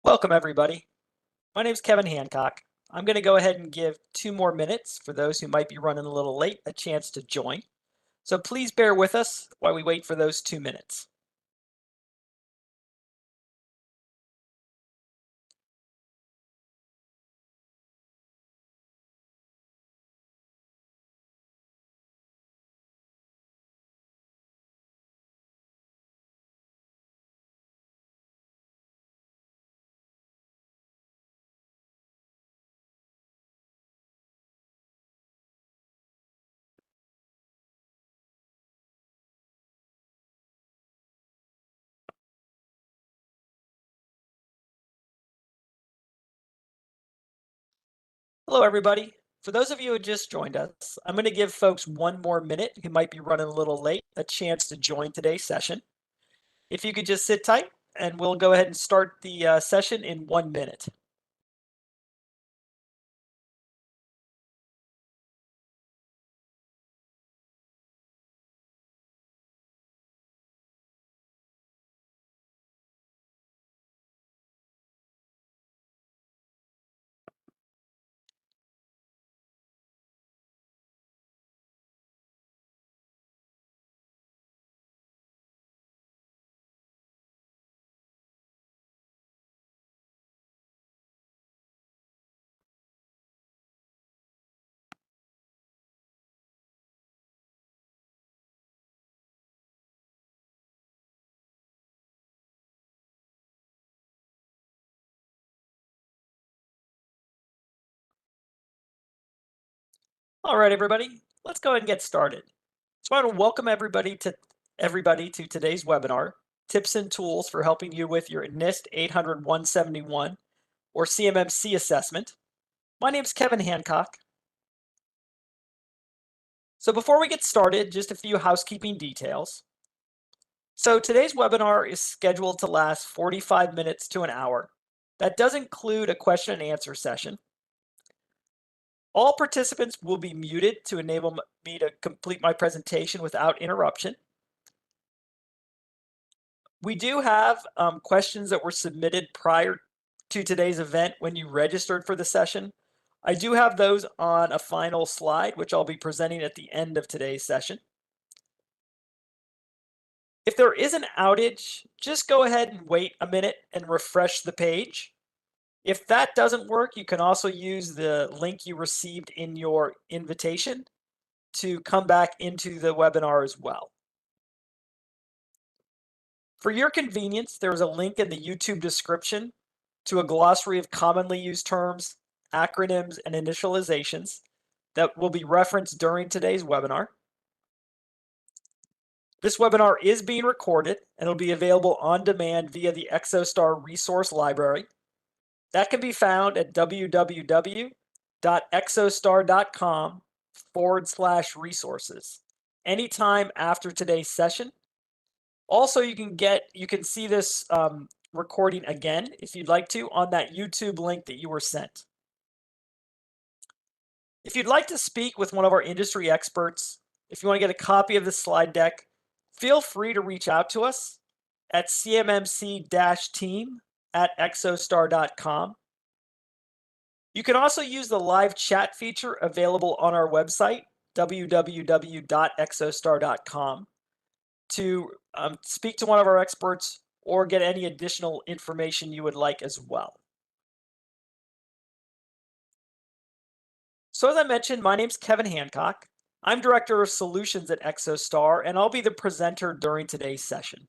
Welcome, everybody. My name is Kevin Hancock. I'm going to go ahead and give 2 more minutes for those who might be running a little late a chance to join. So please bear with us while we wait for those 2 minutes. Hello, everybody. For those of you who just joined us, I'm going to give folks 1 more minute who might be running a little late a chance to join today's session. If you could just sit tight, and we'll go ahead and start the session in 1 minute. All right, everybody, let's go ahead and get started. So I want to welcome everybody to today's webinar, Tips and Tools for Helping You with Your NIST 800-171 or CMMC assessment. My name is Kevin Hancock. So before we get started, just a few housekeeping details. So today's webinar is scheduled to last 45 minutes to an hour. That does include a question and answer session. All participants will be muted to enable me to complete my presentation without interruption. We do have questions that were submitted prior to today's event when you registered for the session. I do have those on a final slide, which I'll be presenting at the end of today's session. If there is an outage, just go ahead and wait a minute and refresh the page. If that doesn't work, you can also use the link you received in your invitation to come back into the webinar as well. For your convenience, there is a link in the YouTube description to a glossary of commonly used terms, acronyms, and initializations that will be referenced during today's webinar. This webinar is being recorded and will be available on demand via the Exostar resource library. That can be found at www.exostar.com/resources anytime after today's session. Also, you can see this recording again if you'd like to on that YouTube link that you were sent. If you'd like to speak with one of our industry experts, if you want to get a copy of the slide deck, feel free to reach out to us at cmmc-team@exostar.com. You can also use the live chat feature available on our website, www.exostar.com, to speak to one of our experts or get any additional information you would like as well. So as I mentioned, my name's Kevin Hancock. I'm Director of Solutions at Exostar, and I'll be the presenter during today's session.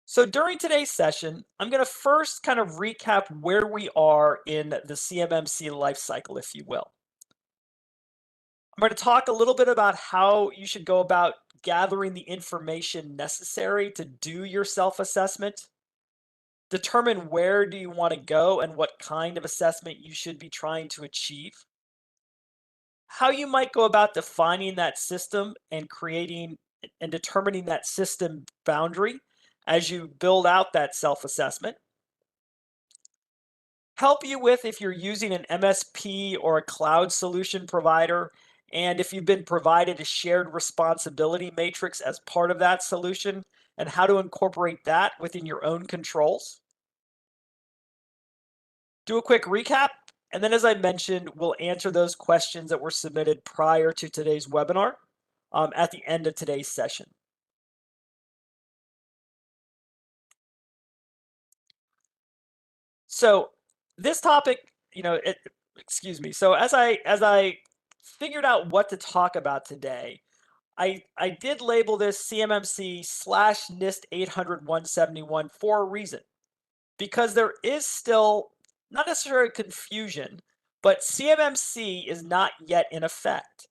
So during today's session, I'm going to first kind of recap where we are in the CMMC life cycle, if you will. I'm going to talk a little bit about how you should go about gathering the information necessary to do your self-assessment, determine where do you want to go and what kind of assessment you should be trying to achieve, how you might go about defining that system and creating and determining that system boundary as you build out that self-assessment, help you with if you're using an MSP or a cloud solution provider and if you've been provided a shared responsibility matrix as part of that solution, and how to incorporate that within your own controls. Do a quick recap, and then as I mentioned, we'll answer those questions that were submitted prior to today's webinar at the end of today's session. So this topic, excuse me. So as I figured out what to talk about today, I did label this CMMC / NIST 800-171 for a reason, because there is still not necessarily confusion, but CMMC is not yet in effect.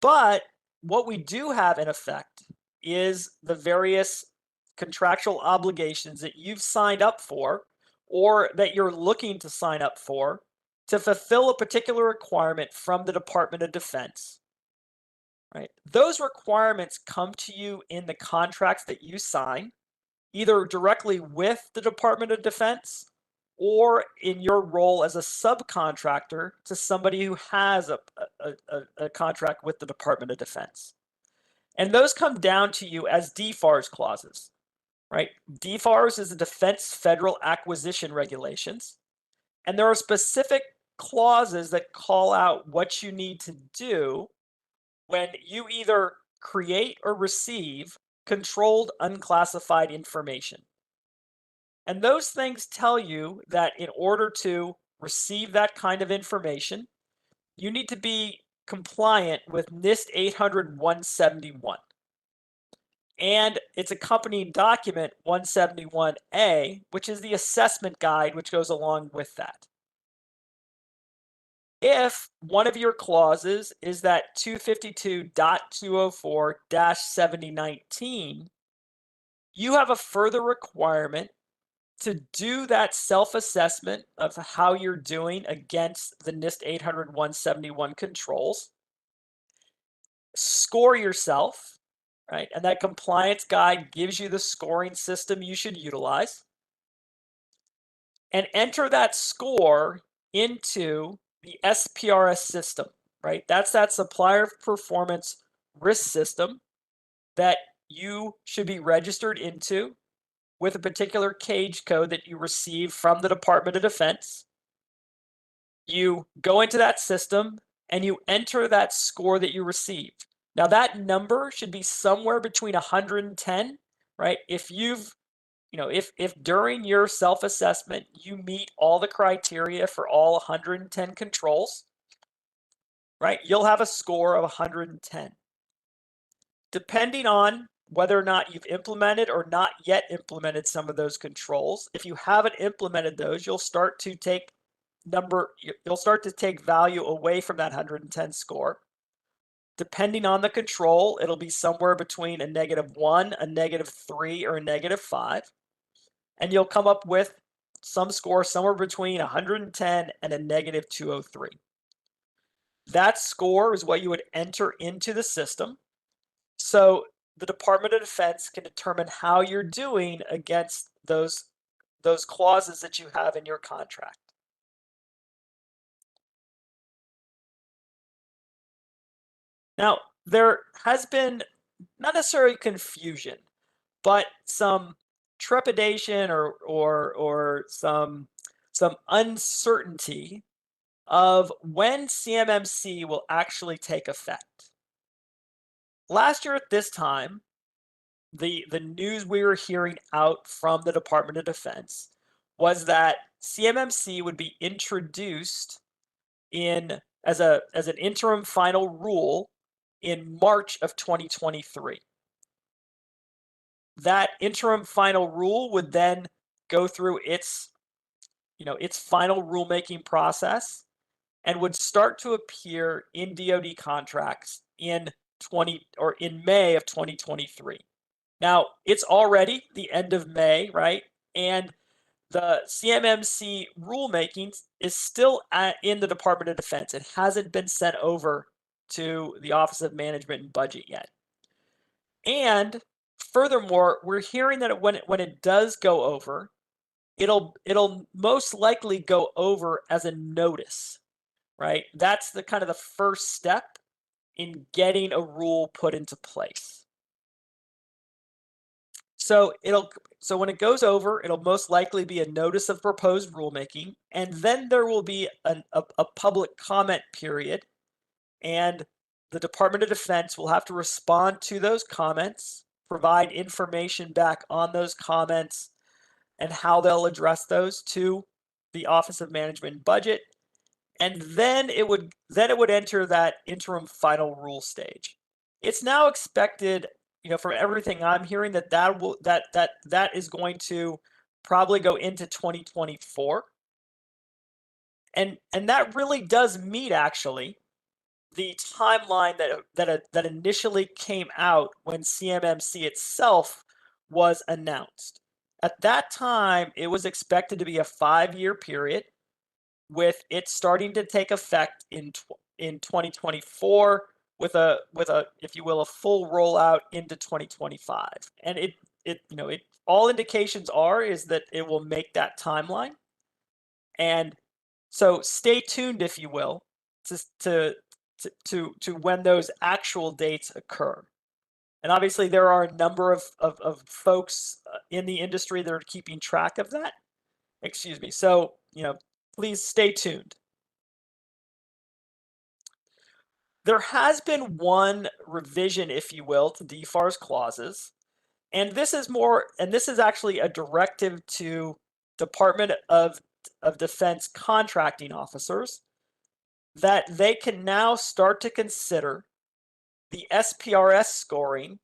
But what we do have in effect is the various contractual obligations that you've signed up for or that you're looking to sign up for to fulfill a particular requirement from the Department of Defense. Right? Those requirements come to you in the contracts that you sign, either directly with the Department of Defense or in your role as a subcontractor to somebody who has a contract with the Department of Defense. And those come down to you as DFARS clauses, right? DFARS is the Defense Federal Acquisition Regulations, and there are specific clauses that call out what you need to do when you either create or receive controlled unclassified information. And those things tell you that in order to receive that kind of information, you need to be compliant with NIST 800-171. And its accompanying document 171A, which is the assessment guide which goes along with that. If one of your clauses is that 252.204-7019, you have a further requirement to do that self-assessment of how you're doing against the NIST 800-171 controls, score yourself, right? And that compliance guide gives you the scoring system you should utilize, and enter that score into the SPRS system, right? That's that supplier performance risk system that you should be registered into with a particular cage code that you receive from the Department of Defense. You go into that system and you enter that score that you received. Now that number should be somewhere between 110, right? If you've, if during your self-assessment you meet all the criteria for all 110 controls, right, you'll have a score of 110. Depending on whether or not you've implemented or not yet implemented some of those controls, if you haven't implemented those, you'll start to take value away from that 110 score. Depending on the control, it'll be somewhere between a -1, a -3, or a -5. And you'll come up with some score somewhere between 110 and a -203. That score is what you would enter into the system. So the Department of Defense can determine how you're doing against those clauses that you have in your contract. Now, there has been not necessarily confusion, but some trepidation or some uncertainty of when CMMC will actually take effect. Last year at this time, the news we were hearing out from the Department of Defense was that CMMC would be introduced as an interim final rule in March of 2023. That interim final rule would then go through its final rulemaking process and would start to appear in DoD contracts in May of 2023. Now, it's already the end of May, right? And the CMMC rulemaking is still in the Department of Defense. It hasn't been sent over to the Office of Management and Budget yet. And furthermore, we're hearing that when it does go over, it'll most likely go over as a notice, right? That's the kind of the first step in getting a rule put into place. So when it goes over, it'll most likely be a notice of proposed rulemaking, and then there will be a public comment period, and the Department of Defense will have to respond to those comments, provide information back on those comments, and how they'll address those to the Office of Management and Budget, and then it would enter that interim final rule stage. It's now expected, from everything I'm hearing, that is going to probably go into 2024, and that really does meet actually the timeline that initially came out when CMMC itself was announced. At that time, it was expected to be a 5-year period, with it starting to take effect in 2024, with a if you will, a full rollout into 2025. And it all indications is that it will make that timeline. And so stay tuned, if you will, to when those actual dates occur. And obviously there are a number of folks in the industry that are keeping track of that. Excuse me. So, please stay tuned. There has been one revision, if you will, to DFAR's clauses, and this is actually a directive to Department of Defense contracting officers, that they can now start to consider the SPRS scoring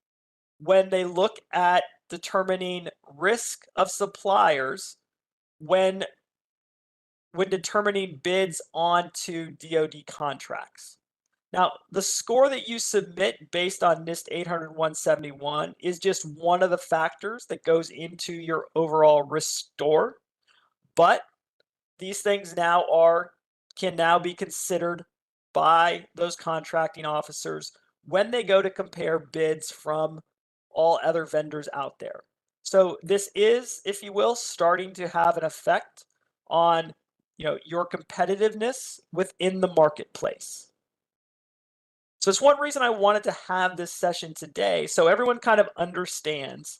when they look at determining risk of suppliers when determining bids onto DoD contracts. Now, the score that you submit based on NIST 800-171 is just one of the factors that goes into your overall risk score, but these things can now be considered by those contracting officers when they go to compare bids from all other vendors out there. So this is, if you will, starting to have an effect on your competitiveness within the marketplace. So it's one reason I wanted to have this session today, so everyone kind of understands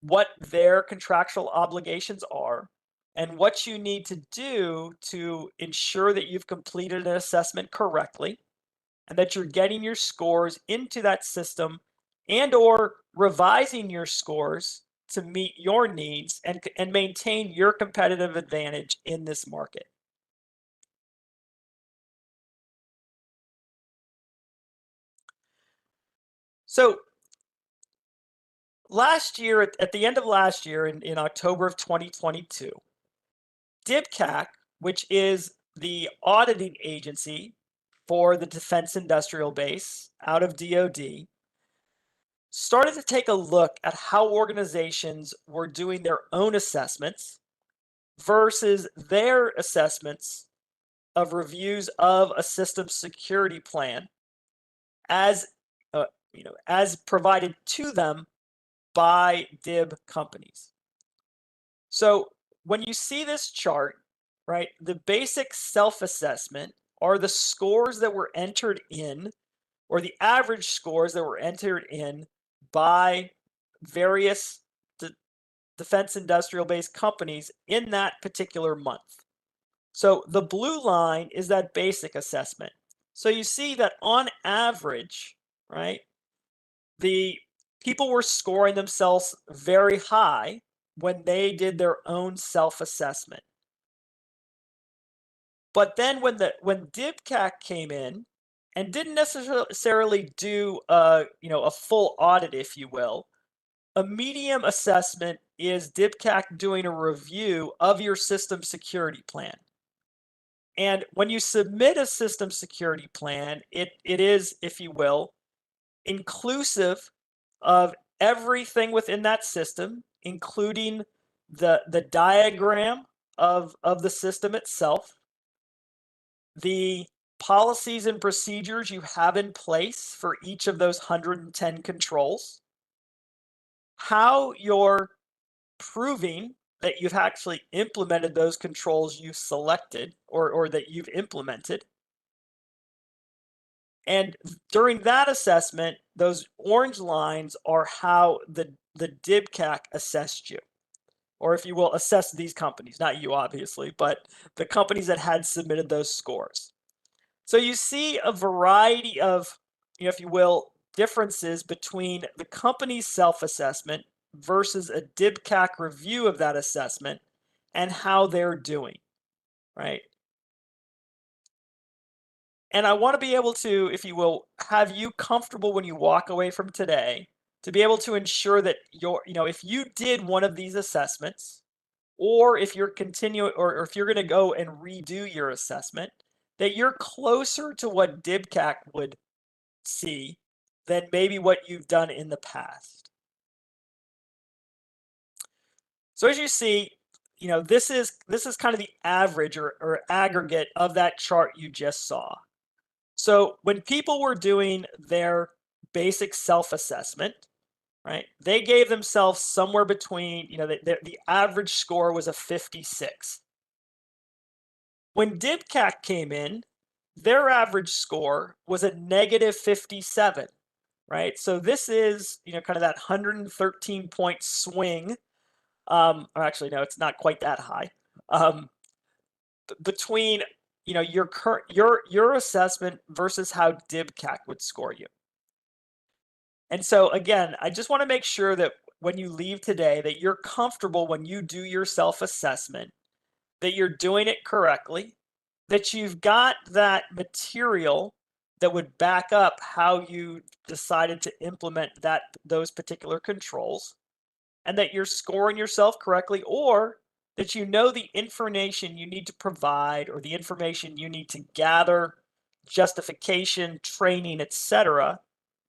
what their contractual obligations are and what you need to do to ensure that you've completed an assessment correctly and that you're getting your scores into that system and/or revising your scores to meet your needs and maintain your competitive advantage in this market. So last year, at the end of last year, in October of 2022, DICAC, which is the auditing agency for the Defense Industrial Base out of DoD, started to take a look at how organizations were doing their own assessments versus their assessments of reviews of a system security plan as provided to them by DIB companies. So when you see this chart, right, the basic self-assessment are the scores that were entered in, or the average scores that were entered in by various defense industrial base companies in that particular month. So the blue line is that basic assessment. So you see that on average, right, the people were scoring themselves very high when they did their own self-assessment. But then when DICAC came in and didn't necessarily do a full audit, if you will, a medium assessment is DICAC doing a review of your system security plan. And when you submit a system security plan, it is, if you will, inclusive of everything within that system, including the diagram of the system itself, the policies and procedures you have in place for each of those 110 controls, how you're proving that you've actually implemented those controls you've selected or that you've implemented, And during that assessment, those orange lines are how the DICAC assessed you, or if you will, assess these companies, not you obviously, but the companies that had submitted those scores. So you see a variety of, if you will, differences between the company's self-assessment versus a DICAC review of that assessment and how they're doing, right? And I want to be able to, if you will, have you comfortable when you walk away from today to be able to ensure that if you did one of these assessments, or if you're continuing, or if you're going to go and redo your assessment, that you're closer to what DICAC would see than maybe what you've done in the past. So as you see, this is kind of the average or aggregate of that chart you just saw. So when people were doing their basic self-assessment, right, they gave themselves somewhere between, the average score was a 56. When DICAC came in, their average score was a negative 57, right? So this is, kind of that 113 point swing. Or actually, no, it's not quite that high. Between, your current, your assessment versus how DICAC would score you. And so again, I just want to make sure that when you leave today, that you're comfortable when you do your self-assessment, that you're doing it correctly, that you've got that material that would back up how you decided to implement those particular controls, and that you're scoring yourself correctly, or that you know the information you need to provide or the information you need to gather, justification, training, etc.,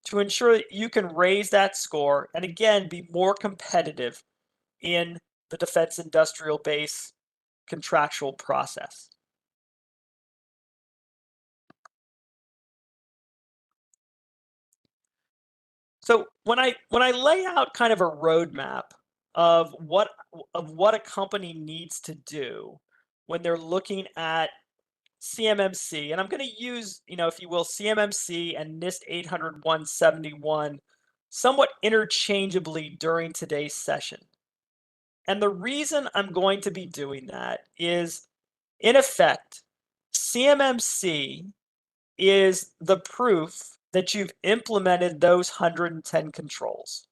to ensure that you can raise that score and again be more competitive in the defense industrial base contractual process. So when I lay out kind of a roadmap of what a company needs to do when they're looking at CMMC, and I'm going to use, if you will, CMMC and NIST 800-171 somewhat interchangeably during today's session. And the reason I'm going to be doing that is, in effect, CMMC is the proof that you've implemented those 110 controls.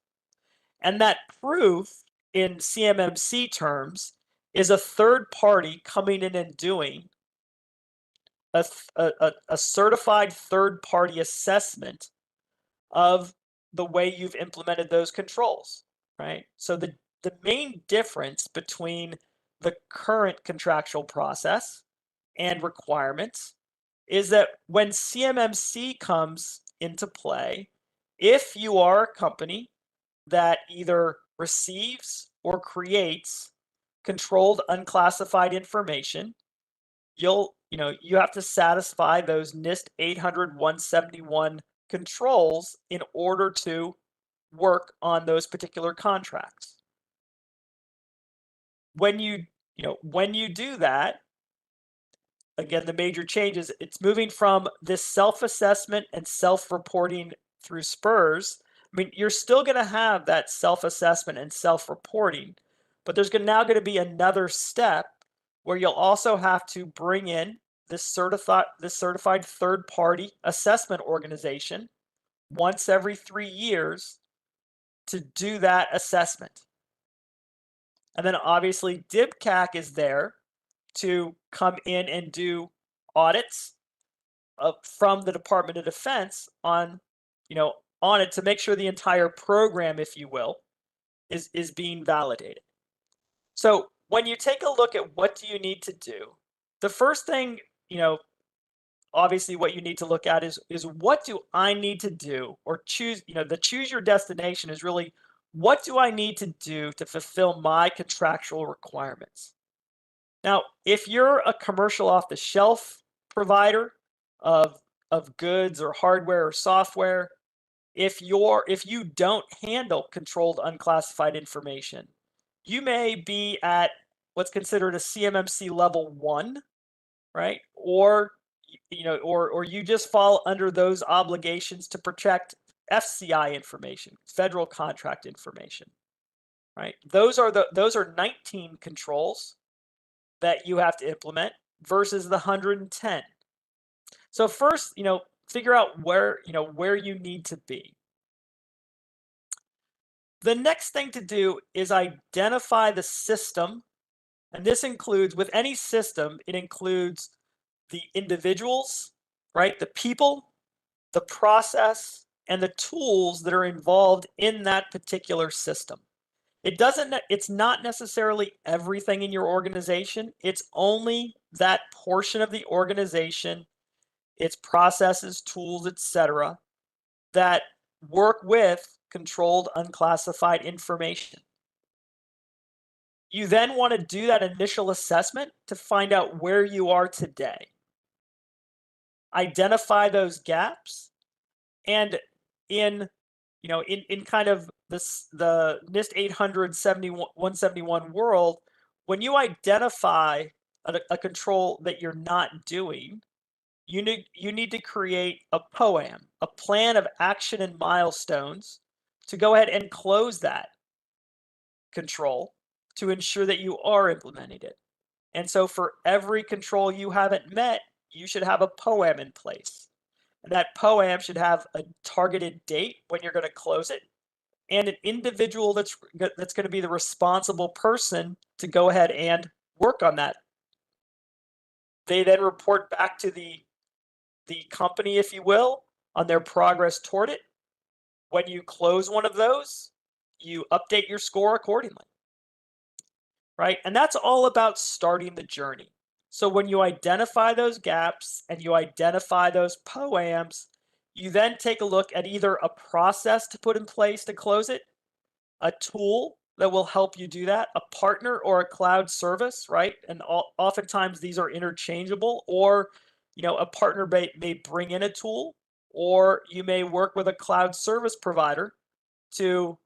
And that proof in CMMC terms is a third party coming in and doing a certified third party assessment of the way you've implemented those controls, right? So the main difference between the current contractual process and requirements is that when CMMC comes into play, if you are a company that either receives or creates controlled unclassified information, you have to satisfy those NIST 800-171 controls in order to work on those particular contracts. When you do that, again, the major changes, it's moving from this self-assessment and self-reporting through SPRS. I mean, you're still going to have that self-assessment and self-reporting, but there's now going to be another step where you'll also have to bring in this certified third-party assessment organization once every 3 years to do that assessment. And then obviously DICAC is there to come in and do audits from the Department of Defense on it to make sure the entire program, if you will, is being validated. So when you take a look at what do you need to do, the first thing, obviously what you need to look at is what do I need to do, or choose, the choose your destination is really what do I need to do to fulfill my contractual requirements. Now, if you're a commercial off-the-shelf provider of goods or hardware or software, if you don't handle controlled unclassified information, you may be at what's considered a CMMC level 1, right? Or or you just fall under those obligations to protect FCI information, federal contract information, right? Those are 19 controls that you have to implement versus the 110. So first, figure out where you need to be. The next thing to do is identify the system, and this includes, with any system, it includes the individuals, right? The people, the process, and the tools that are involved in that particular system. It's not necessarily everything in your organization. It's only that portion of the organization, its processes, tools, etc., that work with controlled unclassified information. You then want to do that initial assessment to find out where you are today. Identify those gaps, and in kind of the NIST 800-171 world, when you identify a control that you're not doing, you need to create a POAM, a plan of action and milestones, to go ahead and close that control to ensure that you are implementing it. And so for every control you haven't met, you should have a POAM in place. And that POAM should have a targeted date when you're going to close it, and an individual that's going to be the responsible person to go ahead and work on that. They then report back to the company, if you will, on their progress toward it. When you close one of those, you update your score accordingly, right? And that's all about starting the journey. So when you identify those gaps and you identify those POAMs, you then take a look at either a process to put in place to close it, a tool that will help you do that, a partner or a cloud service, right? And oftentimes these are interchangeable, or a partner may bring in a tool, or you may work with a cloud service provider to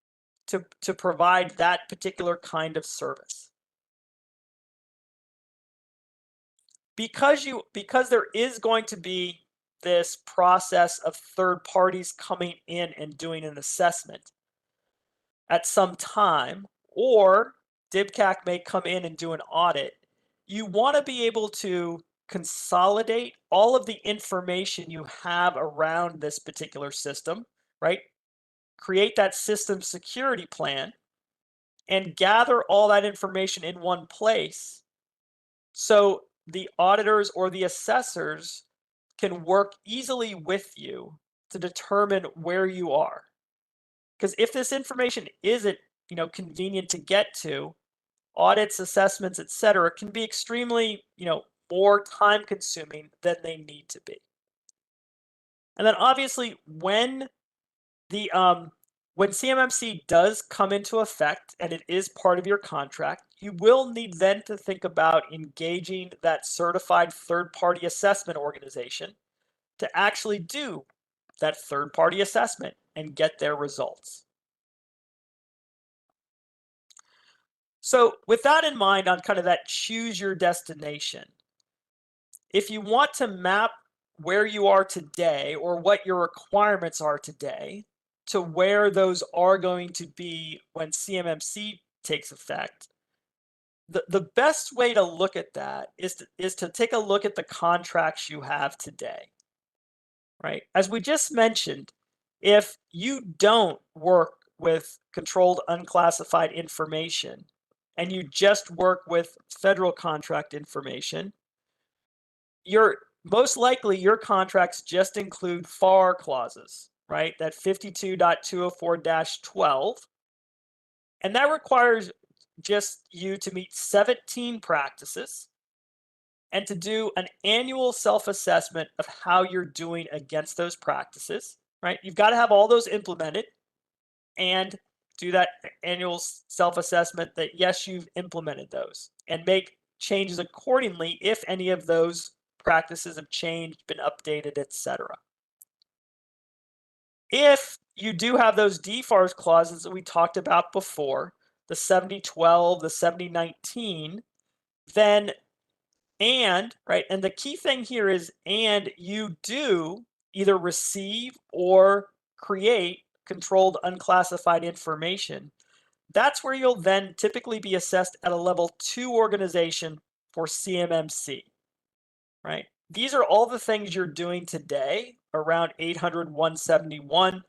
provide that particular kind of service. Because there is going to be this process of third parties coming in and doing an assessment at some time, or DICAC may come in and do an audit, you want to be able to consolidate all of the information you have around this particular system, right? Create that system security plan and gather all that information in one place, so the auditors or the assessors can work easily with you to determine where you are. Because if this information isn't, convenient to get to, audits, assessments, etc., can be extremely, more time consuming than they need to be. And then obviously when CMMC does come into effect and it is part of your contract, you will need then to think about engaging that certified third-party assessment organization to actually do that third-party assessment and get their results. So with that in mind, on kind of that choose your destination, if you want to map where you are today or what your requirements are today to where those are going to be when CMMC takes effect, the best way to look at that is to take a look at the contracts you have today, right? As we just mentioned, if you don't work with controlled unclassified information and you just work with federal contract information, most likely your contracts just include FAR clauses, right? That 52.204-12. And that requires just you to meet 17 practices and to do an annual self-assessment of how you're doing against those practices, right? You've got to have all those implemented and do that annual self-assessment that, yes, you've implemented those, and make changes accordingly if any of those practices have changed, been updated, etc. If you do have those DFARS clauses that we talked about before, the 7012, the 7019, then and, right, and the key thing here is, and you do either receive or create controlled unclassified information, that's where you'll then typically be assessed at a level 2 organization for CMMC, right? These are all the things you're doing today around 800-171,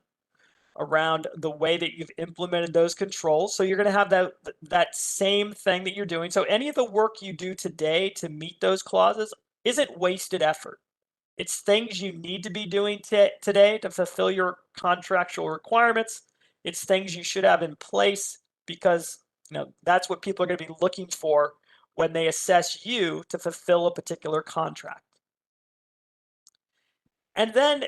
around the way that you've implemented those controls. So you're going to have that same thing that you're doing. So any of the work you do today to meet those clauses isn't wasted effort. It's things you need to be doing today to fulfill your contractual requirements. It's things you should have in place because that's what people are going to be looking for when they assess you to fulfill a particular contract. And then,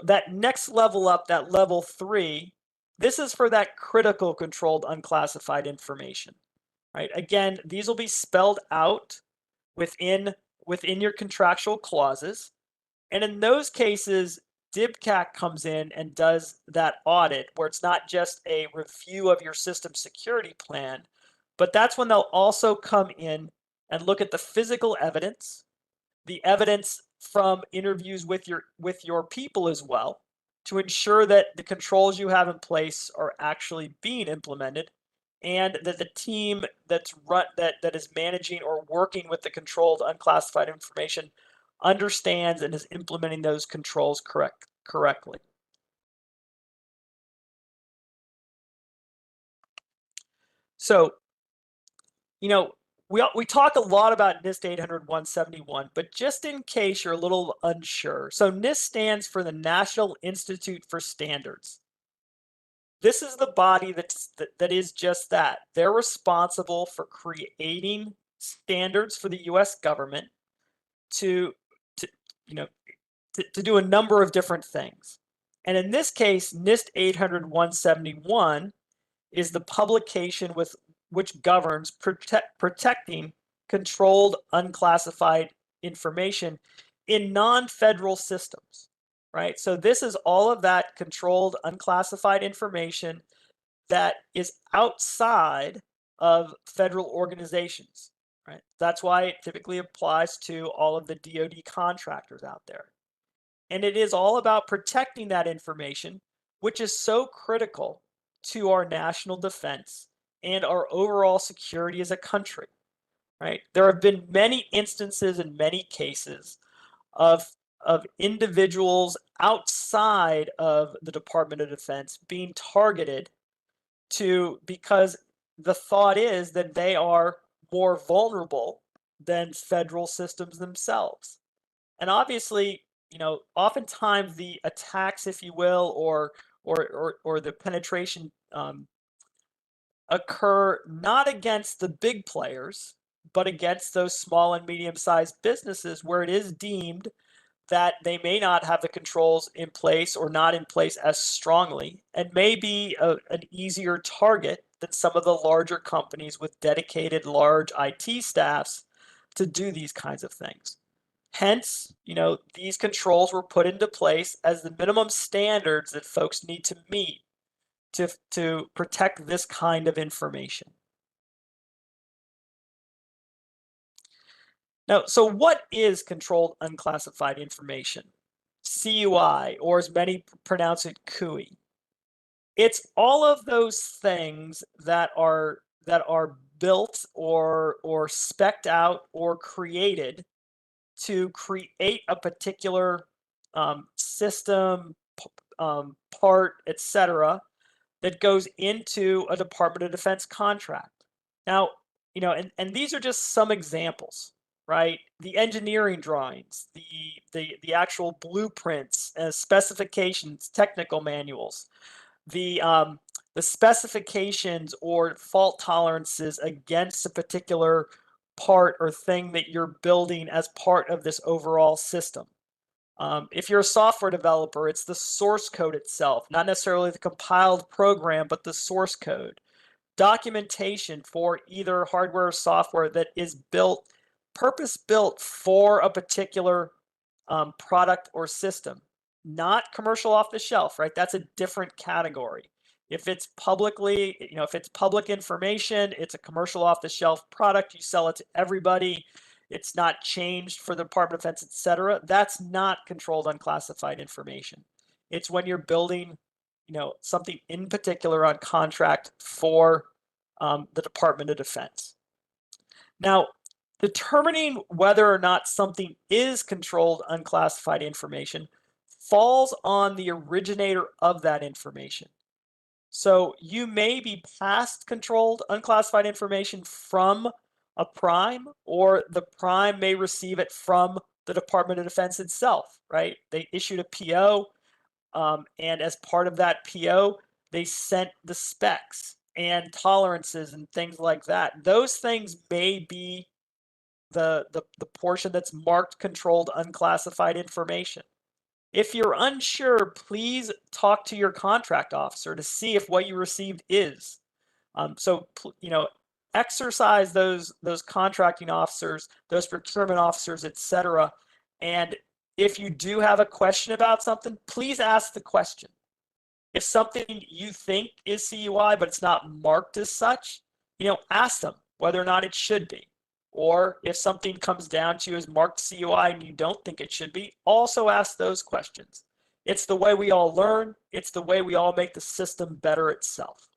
that next level up, that level 3, this is for that critical controlled unclassified information, right? Again, these will be spelled out within your contractual clauses. And in those cases, DICAC comes in and does that audit where it's not just a review of your system security plan, but that's when they'll also come in and look at the physical evidence, the evidence from interviews with your people as well, to ensure that the controls you have in place are actually being implemented, and that the team that is managing or working with the controlled unclassified information understands and is implementing those controls correctly. So, we talk a lot about NIST 800-171, but just in case you're a little unsure, so NIST stands for the National Institute for Standards. This is the body that is just that. They're responsible for creating standards for the U.S. government to do a number of different things. And in this case, NIST 800-171 is the publication which governs protecting controlled unclassified information in non-federal systems, right? So this is all of that controlled unclassified information that is outside of federal organizations, right? That's why it typically applies to all of the DoD contractors out there. And it is all about protecting that information, which is so critical to our national defense and our overall security as a country, right? There have been many instances and many cases of individuals outside of the Department of Defense being targeted because the thought is that they are more vulnerable than federal systems themselves. And obviously, oftentimes the attacks, if you will, or the penetration occur not against the big players, but against those small and medium-sized businesses where it is deemed that they may not have the controls in place or not in place as strongly, and may be an easier target than some of the larger companies with dedicated large IT staffs to do these kinds of things. Hence, these controls were put into place as the minimum standards that folks need to meet to protect this kind of information. Now, so what is controlled unclassified information? CUI, or as many pronounce it, CUI. It's all of those things that are built or spec'd out or created to create a particular system, part, etc., that goes into a Department of Defense contract. Now, and these are just some examples, right? The engineering drawings, the actual blueprints, specifications, technical manuals, the specifications or fault tolerances against a particular part or thing that you're building as part of this overall system. If you're a software developer, it's the source code itself, not necessarily the compiled program, but the source code. Documentation for either hardware or software that is purpose-built for a particular product or system, not commercial off the shelf, right? That's a different category. If it's if it's public information, it's a commercial off the shelf product, you sell it to everybody. it's not changed for the Department of Defense, etc. That's not controlled unclassified information. It's when you're building, something in particular on contract for the Department of Defense. Now, determining whether or not something is controlled unclassified information falls on the originator of that information. So you may be passed controlled unclassified information from a prime, or the prime may receive it from the Department of Defense itself, right? They issued a PO, and as part of that PO, they sent the specs and tolerances and things like that. Those things may be the portion that's marked controlled unclassified information. If you're unsure, please talk to your contract officer to see if what you received is. Exercise those contracting officers, those procurement officers, etc. And if you do have a question about something, please ask the question. If something you think is CUI, but it's not marked as such, ask them whether or not it should be. Or if something comes down to you as marked CUI and you don't think it should be, also ask those questions. It's the way we all learn. It's the way we all make the system better itself.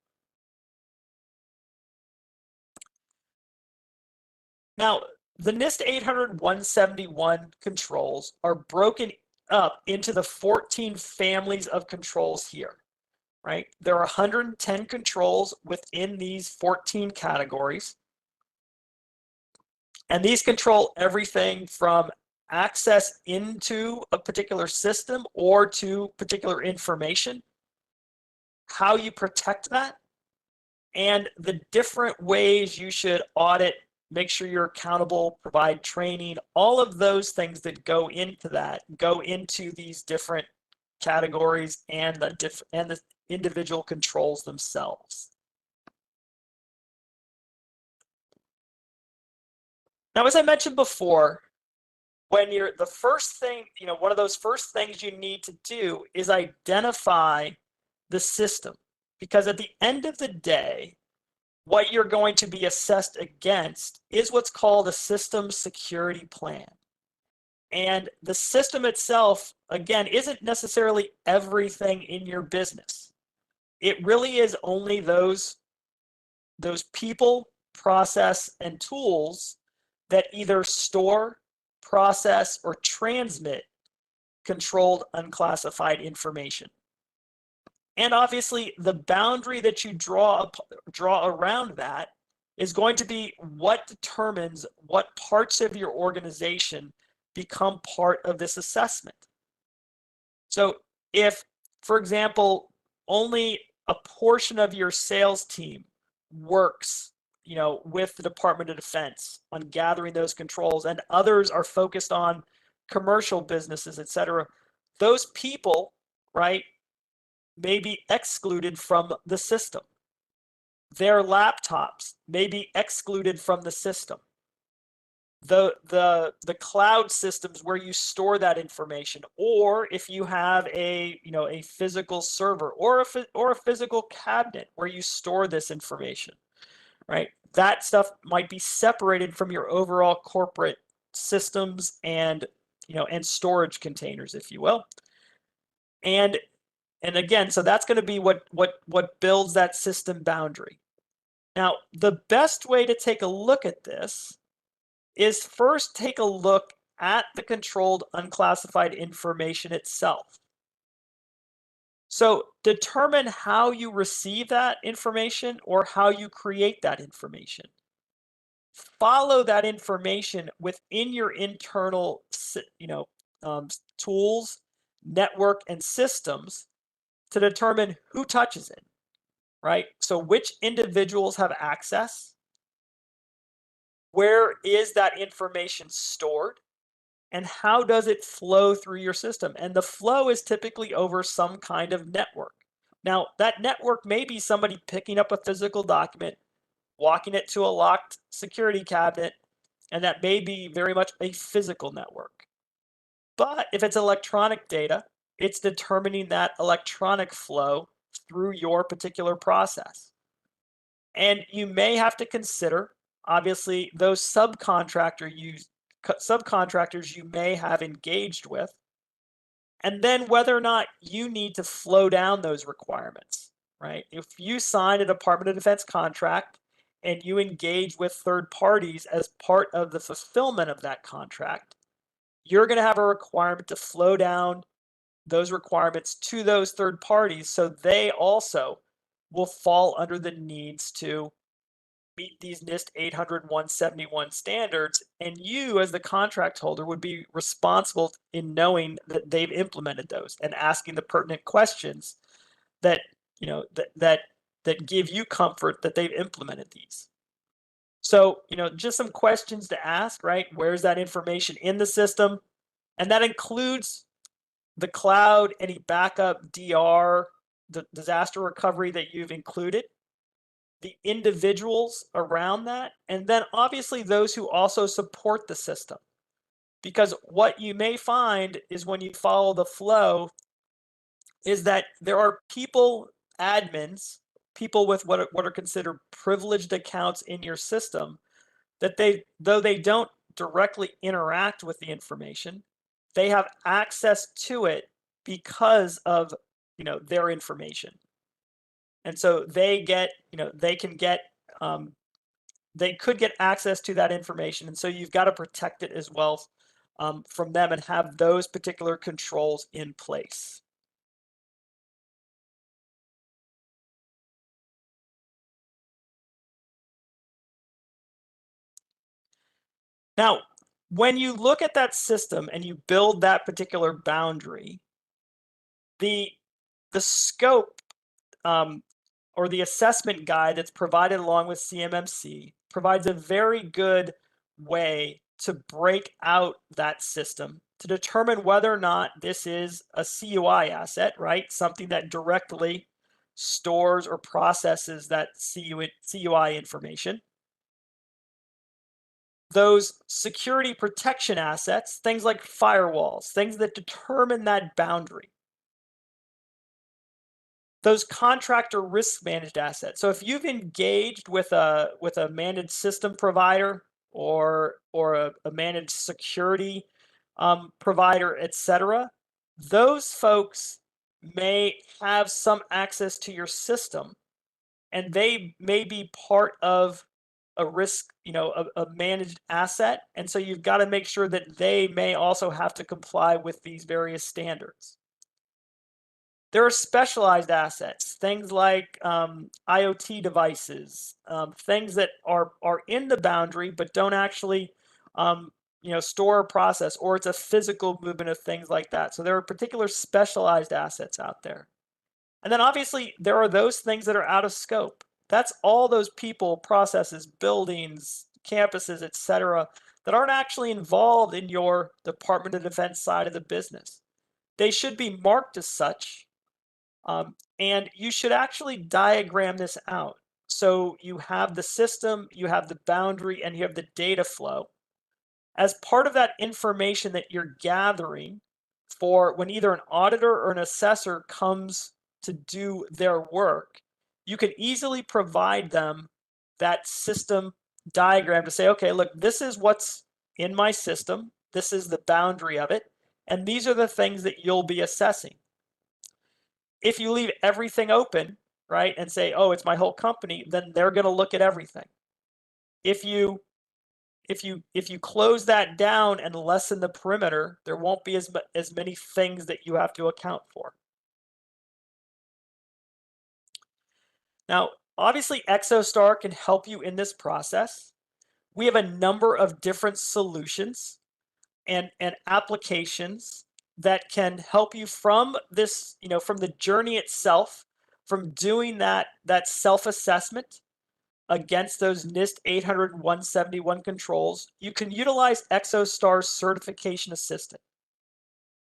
Now, the NIST 800-171 controls are broken up into the 14 families of controls here, right? There are 110 controls within these 14 categories. And these control everything from access into a particular system or to particular information, how you protect that, and the different ways you should audit, make sure you're accountable, provide training, all of those things that go into that, go into these different categories and the individual controls themselves. Now, as I mentioned before, when you're the first thing, one of those first things you need to do is identify the system, because at the end of the day, what you're going to be assessed against is what's called a system security plan. And the system itself, again, isn't necessarily everything in your business. It really is only those people, process, and tools that either store, process, or transmit controlled unclassified information. And obviously, the boundary that you draw around that is going to be what determines what parts of your organization become part of this assessment. So if, for example, only a portion of your sales team works with the Department of Defense on gathering those controls, and others are focused on commercial businesses, etc., those people, right, may be excluded from the system. Their laptops may be excluded from the system. The cloud systems where you store that information, or if you have a physical server or a physical cabinet where you store this information, right? That stuff might be separated from your overall corporate systems and and storage containers, if you will. And again, so that's going to be what builds that system boundary. Now, the best way to take a look at this is first take a look at the controlled unclassified information itself. So determine how you receive that information or how you create that information. Follow that information within your internal tools, network, and systems to determine who touches it, right? So which individuals have access? Where is that information stored? And how does it flow through your system? And the flow is typically over some kind of network. Now, that network may be somebody picking up a physical document, walking it to a locked security cabinet, and that may be very much a physical network. But if it's electronic data, it's determining that electronic flow through your particular process. And you may have to consider, obviously, those subcontractor subcontractors you may have engaged with, and then whether or not you need to flow down those requirements, right? If you sign a Department of Defense contract and you engage with third parties as part of the fulfillment of that contract, you're going to have a requirement to flow down those requirements to those third parties so they also will fall under the needs to meet these NIST 800-171 standards, and you as the contract holder would be responsible in knowing that they've implemented those and asking the pertinent questions that that give you comfort that they've implemented these. So just some questions to ask, right? Where's that information in the system? And that includes the cloud, any backup, DR, the disaster recovery that you've included, the individuals around that, and then obviously those who also support the system. Because what you may find is when you follow the flow is that there are people, admins, people with what are considered privileged accounts in your system, that though they don't directly interact with the information, they have access to it because of their information. And so they get, they can get, they could get access to that information. And so you've got to protect it as well from them and have those particular controls in place. Now, when you look at that system and you build that particular boundary, the scope or the assessment guide that's provided along with CMMC provides a very good way to break out that system to determine whether or not this is a CUI asset, right? Something that directly stores or processes that CUI information. Those security protection assets, things like firewalls, things that determine that boundary. Those contractor risk managed assets. So if you've engaged with a managed system provider or a managed security provider, etc., those folks may have some access to your system, and they may be part of a risk, a managed asset, and so you've got to make sure that they may also have to comply with these various standards. There are specialized assets, things like IoT devices, things that are in the boundary but don't actually store or process, or it's a physical movement of things like that. So there are particular specialized assets out there. And then obviously there are those things that are out of scope. That's all those people, processes, buildings, campuses, etc., that aren't actually involved in your Department of Defense side of the business. They should be marked as such. And you should actually diagram this out. So you have the system, you have the boundary, and you have the data flow. As part of that information that you're gathering for when either an auditor or an assessor comes to do their work, you can easily provide them that system diagram to say, okay, look, this is what's in my system, this is the boundary of it, and these are the things that you'll be assessing. If you leave everything open, right, and say, oh, it's my whole company, then they're going to look at everything. If you close that down and lessen the perimeter, there won't be as many things that you have to account for. Now, obviously, Exostar can help you in this process. We have a number of different solutions and applications that can help you from this, from the journey itself, from doing that self-assessment against those NIST 800-171 controls. You can utilize Exostar's Certification Assistant.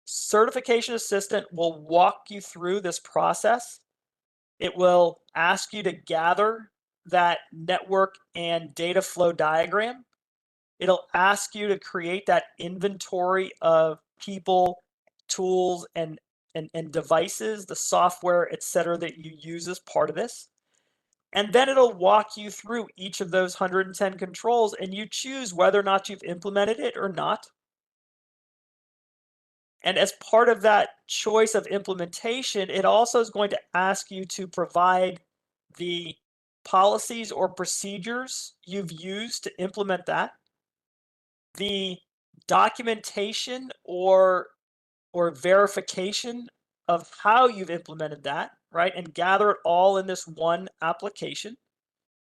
Certification Assistant will walk you through this process. It will ask you to gather that network and data flow diagram. It'll ask you to create that inventory of people, tools, and devices, the software, etc., that you use as part of this. And then it'll walk you through each of those 110 controls, and you choose whether or not you've implemented it or not. And as part of that choice of implementation, it also is going to ask you to provide the policies or procedures you've used to implement that, the documentation or verification of how you've implemented that, right? And gather it all in this one application,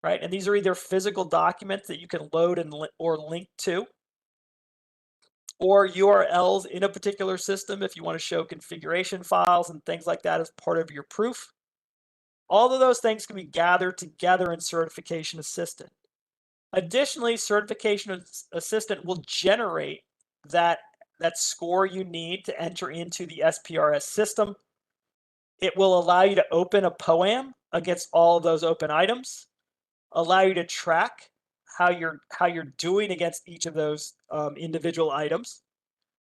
right? And these are either physical documents that you can load and or link to, or URLs in a particular system if you want to show configuration files and things like that as part of your proof. All of those things can be gathered together in Certification Assistant. Additionally, Certification Assistant will generate that score you need to enter into the SPRS system. It will allow you to open a POAM against all of those open items, allow you to track how you're doing against each of those individual items,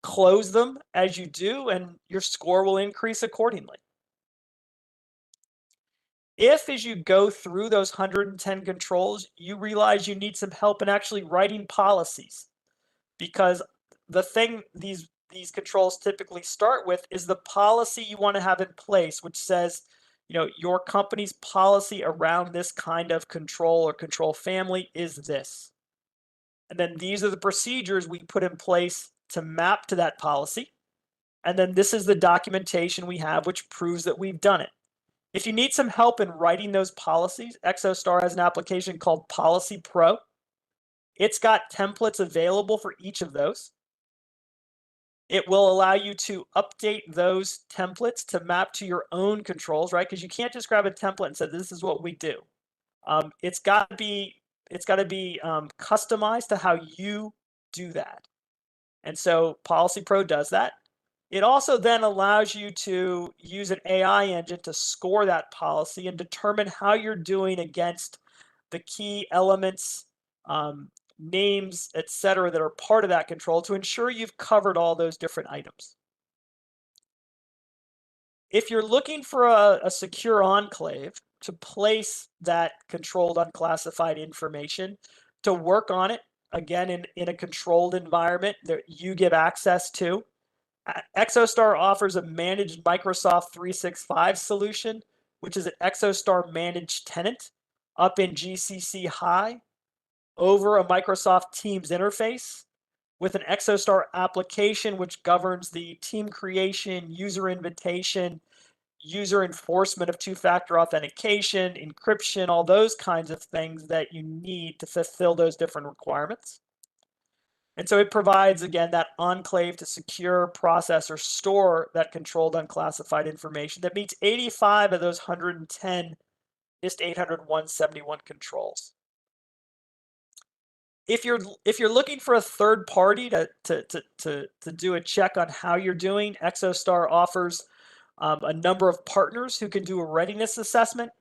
close them as you do, and your score will increase accordingly. If, as you go through those 110 controls, you realize you need some help in actually writing policies, because the thing these controls typically start with is the policy you want to have in place, which says, your company's policy around this kind of control or control family is this. And then these are the procedures we put in place to map to that policy. And then this is the documentation we have, which proves that we've done it. If you need some help in writing those policies, Exostar has an application called Policy Pro. It's got templates available for each of those. It will allow you to update those templates to map to your own controls, right? Because you can't just grab a template and say, this is what we do. It's got to be customized to how you do that. And so Policy Pro does that. It also then allows you to use an AI engine to score that policy and determine how you're doing against the key elements, names, etc., that are part of that control to ensure you've covered all those different items. If you're looking for a secure enclave to place that controlled unclassified information, to work on it, again, in a controlled environment that you give access to, Exostar offers a managed Microsoft 365 solution, which is an Exostar managed tenant up in GCC High over a Microsoft Teams interface with an Exostar application which governs the team creation, user invitation, user enforcement of two-factor authentication, encryption, all those kinds of things that you need to fulfill those different requirements. And so it provides, again, that enclave to secure, process, or store that controlled unclassified information that meets 85 of those 110 NIST 800-171 controls. If you're looking for a third party to do a check on how you're doing, Exostar offers a number of partners who can do a readiness assessment.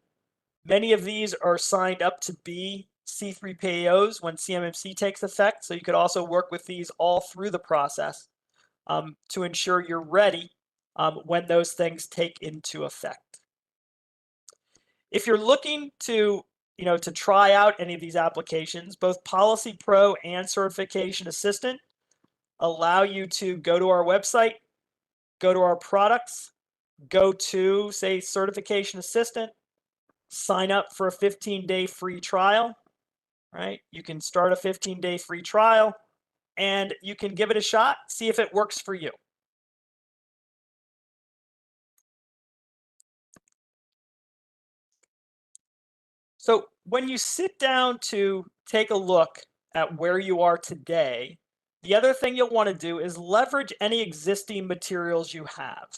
Many of these are signed up to be C3PAOs when CMMC takes effect, so you could also work with these all through the process to ensure you're ready when those things take into effect. If you're looking to try out any of these applications, both Policy Pro and Certification Assistant allow you to go to our website, go to our products, go to, say, Certification Assistant, sign up for a 15-day free trial, right? You can start a 15-day free trial and you can give it a shot, see if it works for you. So when you sit down to take a look at where you are today, the other thing you'll want to do is leverage any existing materials you have,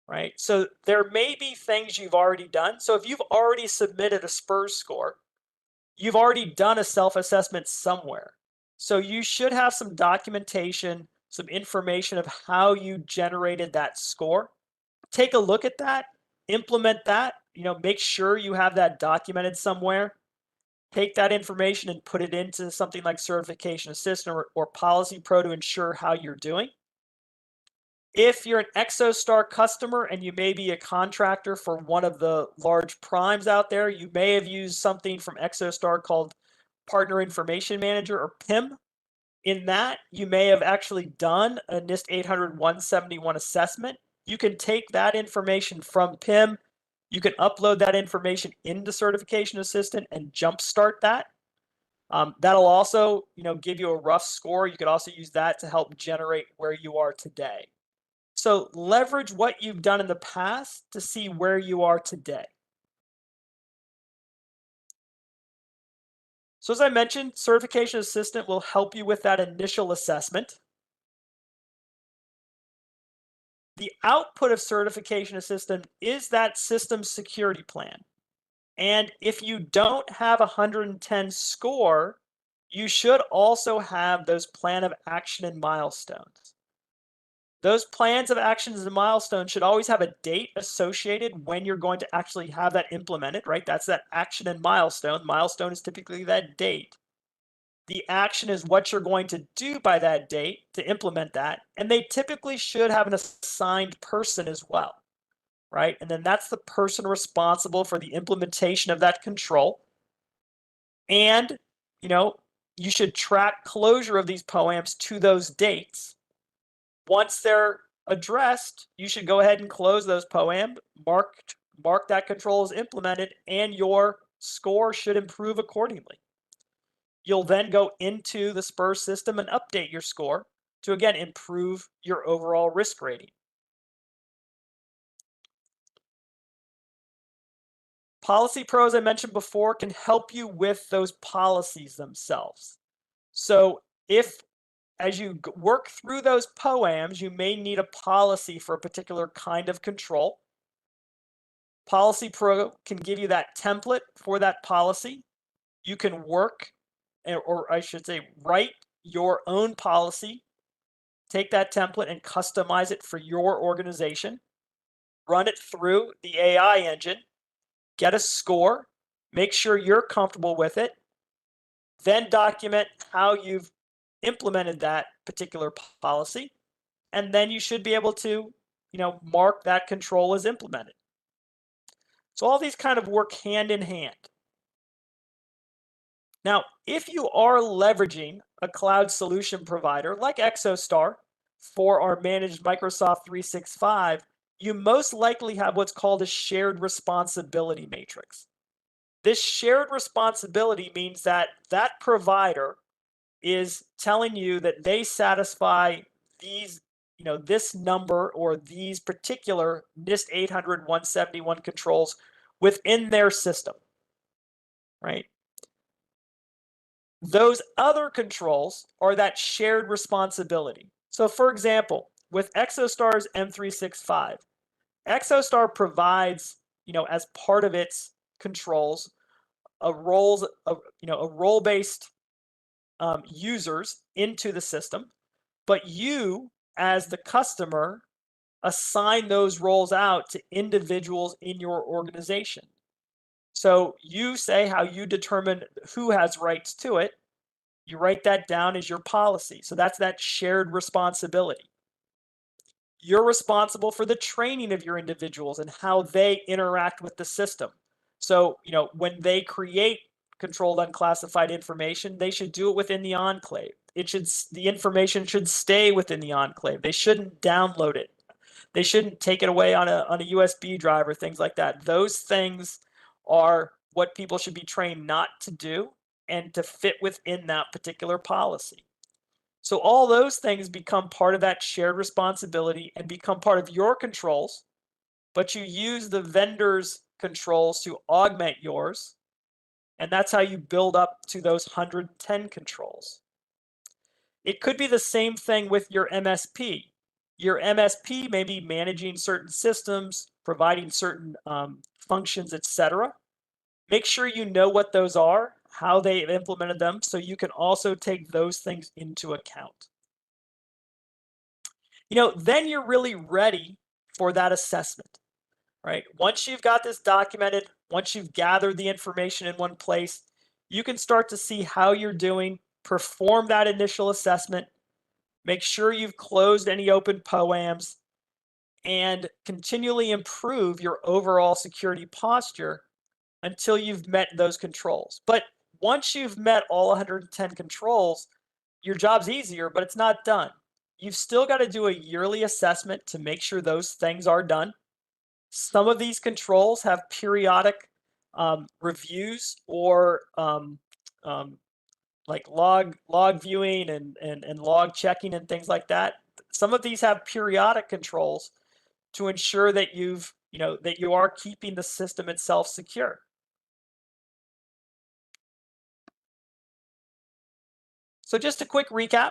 right? So there may be things you've already done. So if you've already submitted a SPRS score, you've already done a self-assessment somewhere. So you should have some documentation, some information of how you generated that score. Take a look at that, implement that, make sure you have that documented somewhere. Take that information and put it into something like Certification Assistant or Policy Pro to ensure how you're doing. If you're an Exostar customer and you may be a contractor for one of the large primes out there, you may have used something from Exostar called Partner Information Manager, or PIM. In that, you may have actually done a NIST 800-171 assessment. You can take that information from PIM, you can upload that information into Certification Assistant and jumpstart that. That'll also, give you a rough score. You could also use that to help generate where you are today. So leverage what you've done in the past to see where you are today. So as I mentioned, Certification Assistant will help you with that initial assessment. The output of Certification Assistant is that system security plan. And if you don't have a 110 score, you should also have those plan of action and milestones. Those plans of actions and milestones should always have a date associated when you're going to actually have that implemented, right? That's that action and milestone. Milestone is typically that date. The action is what you're going to do by that date to implement that. And they typically should have an assigned person as well, right? And then that's the person responsible for the implementation of that control. And, you should track closure of these POAMs to those dates. Once they're addressed, you should go ahead and close those POAM, mark that control as implemented, and your score should improve accordingly. You'll then go into the SPUR system and update your score to, again, improve your overall risk rating. Policy Pro, as I mentioned before, can help you with those policies themselves. So if, as you work through those POAMs, you may need a policy for a particular kind of control. Policy Pro can give you that template for that policy. You can work, or I should say, write your own policy, take that template and customize it for your organization, run it through the AI engine, get a score, make sure you're comfortable with it, then document how you've implemented that particular policy, and then you should be able to, mark that control as implemented. So all these kind of work hand in hand. Now, if you are leveraging a cloud solution provider like Exostar for our managed Microsoft 365, you most likely have what's called a shared responsibility matrix. This shared responsibility means that that provider is telling you that they satisfy these, this number or these particular NIST 800-171 controls within their system, right? Those other controls are that shared responsibility. So for example, with Exostar's M365, Exostar provides, as part of its controls, a role-based users into the system, but you, as the customer, assign those roles out to individuals in your organization. So you say how you determine who has rights to it. You write that down as your policy. So that's that shared responsibility. You're responsible for the training of your individuals and how they interact with the system. So, when they create controlled unclassified information, they should do it within the enclave. The information should stay within the enclave. They shouldn't download it. They shouldn't take it away on a USB drive or things like that. Those things are what people should be trained not to do and to fit within that particular policy. So all those things become part of that shared responsibility and become part of your controls, but you use the vendor's controls to augment yours, and that's how you build up to those 110 controls. It could be the same thing with your MSP. Your MSP may be managing certain systems, providing certain functions, etc. Make sure you know what those are, how they've implemented them, so you can also take those things into account. Then you're really ready for that assessment, right? Once you've got this documented, once you've gathered the information in one place, you can start to see how you're doing, perform that initial assessment, make sure you've closed any open POAMs, and continually improve your overall security posture until you've met those controls. But once you've met all 110 controls, your job's easier, but it's not done. You've still got to do a yearly assessment to make sure those things are done. Some of these controls have periodic reviews or like log viewing and log checking and things like that. Some of these have periodic controls to ensure that that you are keeping the system itself secure. So just a quick recap,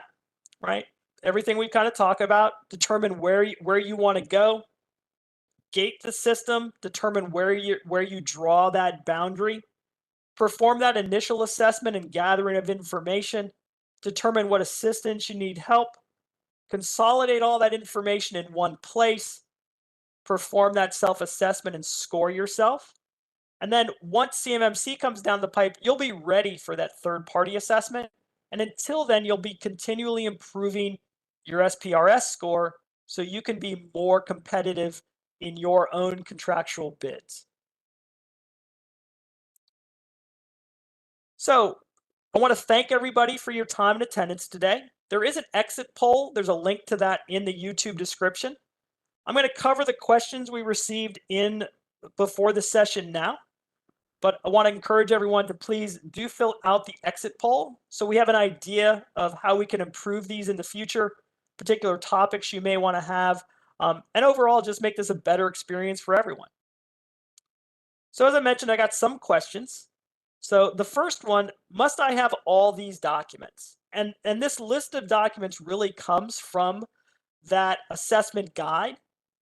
right? Everything we've kind of talked about, determine where you want to go, gate the system, determine where you draw that boundary, perform that initial assessment and gathering of information, determine what assistance you need help, consolidate all that information in one place, perform that self-assessment and score yourself. And then once CMMC comes down the pipe, you'll be ready for that third-party assessment. And until then, you'll be continually improving your SPRS score so you can be more competitive in your own contractual bids. So I want to thank everybody for your time and attendance today. There is an exit poll. There's a link to that in the YouTube description. I'm going to cover the questions we received before the session now, but I want to encourage everyone to please do fill out the exit poll so we have an idea of how we can improve these in the future, particular topics you may want to have, and overall just make this a better experience for everyone. So as I mentioned, I got some questions. So the first one, must I have all these documents? And this list of documents really comes from that assessment guide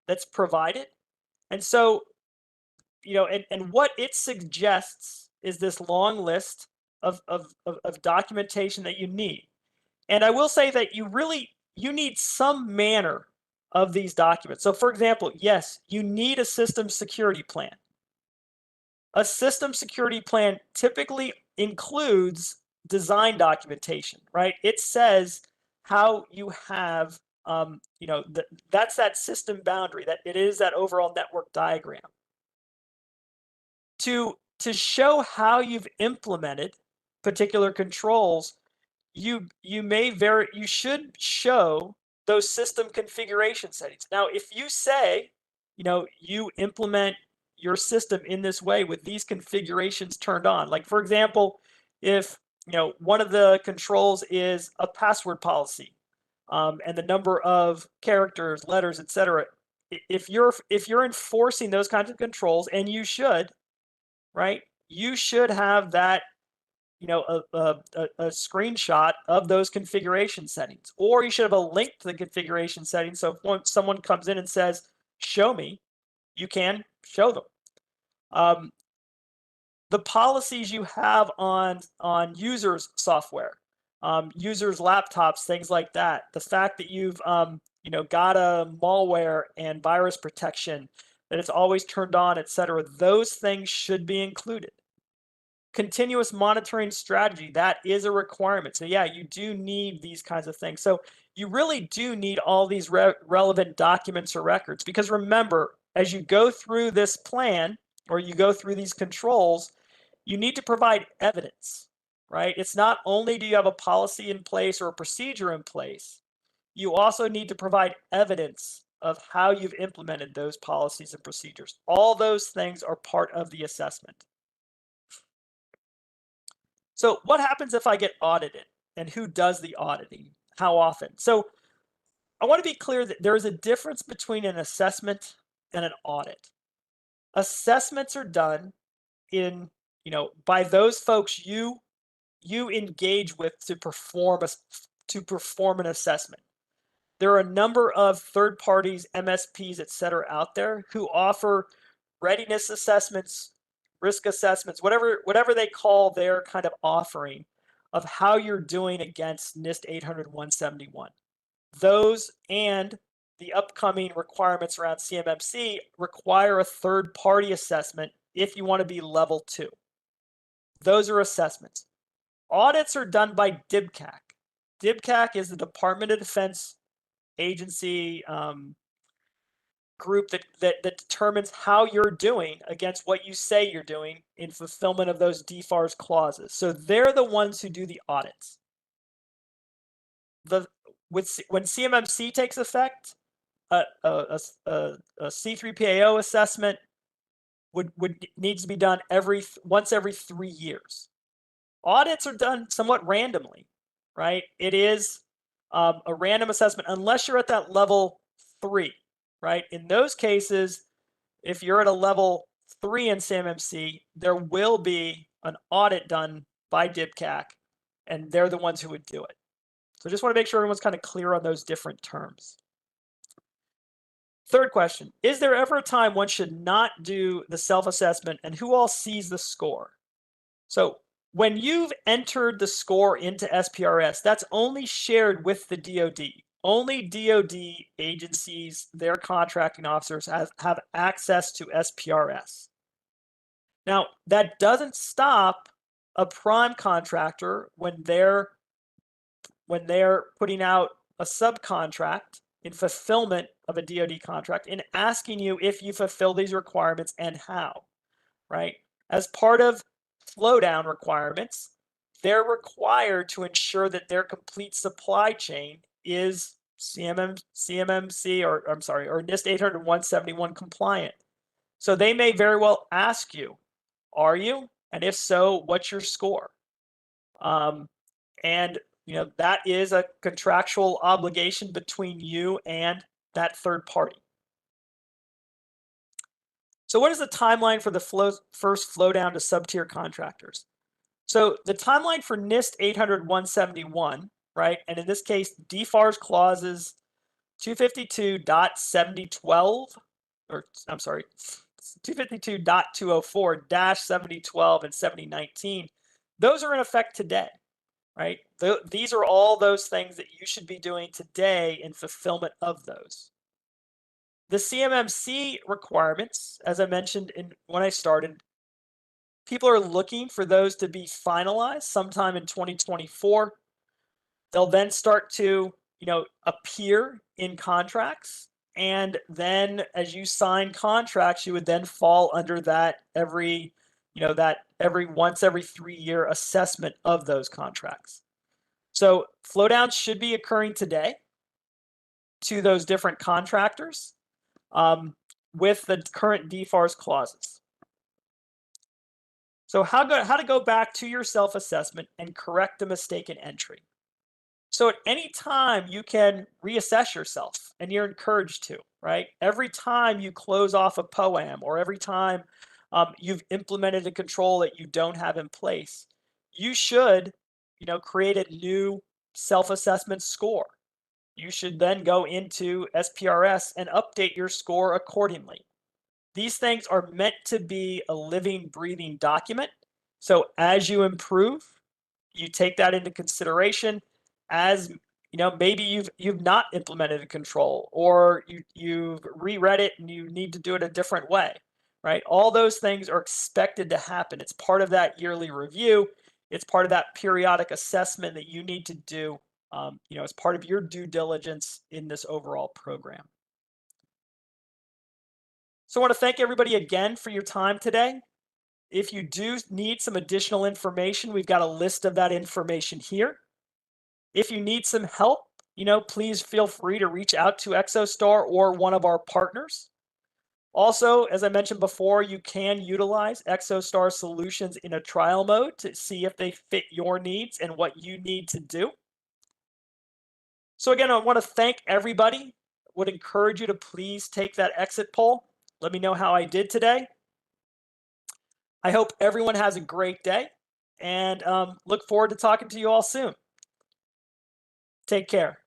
that's provided. And so, and what it suggests is this long list of documentation that you need. And I will say that you need some manner of these documents. So for example, yes, you need a system security plan. A system security plan typically includes design documentation, right? It says how you have, that's that system boundary, that it is that overall network diagram. To show how you've implemented particular controls, you should show those system configuration settings. Now, if you say, you implement your system in this way with these configurations turned on, like for example, if one of the controls is a password policy, and the number of characters, letters, etc. If you're enforcing those kinds of controls, and you should, right? You should have that, a screenshot of those configuration settings, or you should have a link to the configuration settings. So if someone comes in and says, "Show me," you can show them. The policies you have on users' software, users' laptops, things like that. The fact that you've got a malware and virus protection, that it's always turned on, etc. Those things should be included. Continuous monitoring strategy, that is a requirement. So yeah, you do need these kinds of things. So you really do need all these relevant documents or records, because remember, as you go through this plan or you go through these controls, you need to provide evidence, right? It's not only do you have a policy in place or a procedure in place, you also need to provide evidence of how you've implemented those policies and procedures. All those things are part of the assessment. So what happens if I get audited, and who does the auditing? How often? So I want to be clear that there is a difference between an assessment and an audit. Assessments are done by those folks you engage with to perform an assessment. There are a number of third parties, MSPs, etc. out there who offer readiness assessments, risk assessments, whatever they call their kind of offering of how you're doing against NIST 800-171. Those and the upcoming requirements around CMMC require a third-party assessment if you want to be level 2. Those are assessments. Audits are done by DICAC. DICAC is the Department of Defense agency, group that determines how you're doing against what you say you're doing in fulfillment of those DFARS clauses. So they're the ones who do the audits. When CMMC takes effect, a C3PAO assessment needs to be done once every 3 years. Audits are done somewhat randomly, right? It is a random assessment unless you're at that level 3, right? In those cases, if you're at a level 3 in CMMC, there will be an audit done by DICAC, and they're the ones who would do it. So just want to make sure everyone's kind of clear on those different terms. Third question, is there ever a time one should not do the self-assessment, and who all sees the score? So when you've entered the score into SPRS, that's only shared with the DoD. Only DoD agencies, their contracting officers have access to SPRS. Now, that doesn't stop a prime contractor when they're putting out a subcontract in fulfillment of a DoD contract in asking you if you fulfill these requirements and how, right? As part of flow down requirements, they're required to ensure that their complete supply chain is CMMC or NIST 800-171 compliant. So they may very well ask you, are you? And if so, what's your score? And that is a contractual obligation between you and that third party. So what is the timeline for the first flow down to sub-tier contractors? So the timeline for NIST 800-171, right? And in this case, DFARS clauses 252.7012, or I'm sorry, 252.204-7012 and 7019, those are in effect today, right? These are all those things that you should be doing today in fulfillment of those. The CMMC requirements, as I mentioned when I started, people are looking for those to be finalized sometime in 2024. They'll then start to, appear in contracts. And then as you sign contracts, you would then fall under that once every 3-year assessment of those contracts. So flow downs should be occurring today to those different contractors with the current DFARS clauses. So how to go back to your self-assessment and correct a mistaken entry. So at any time you can reassess yourself, and you're encouraged to, right? Every time you close off a POAM, or every time you've implemented a control that you don't have in place, you should, create a new self-assessment score. You should then go into SPRS and update your score accordingly. These things are meant to be a living, breathing document. So as you improve, you take that into consideration. As maybe you've not implemented a control, or you've reread it and you need to do it a different way, right? All those things are expected to happen. It's part of that yearly review. It's part of that periodic assessment that you need to do, as part of your due diligence in this overall program. So I want to thank everybody again for your time today. If you do need some additional information, we've got a list of that information here. If you need some help, please feel free to reach out to Exostar or one of our partners. Also, as I mentioned before, you can utilize Exostar solutions in a trial mode to see if they fit your needs and what you need to do. So again, I want to thank everybody. Would encourage you to please take that exit poll. Let me know how I did today. I hope everyone has a great day, and look forward to talking to you all soon. Take care.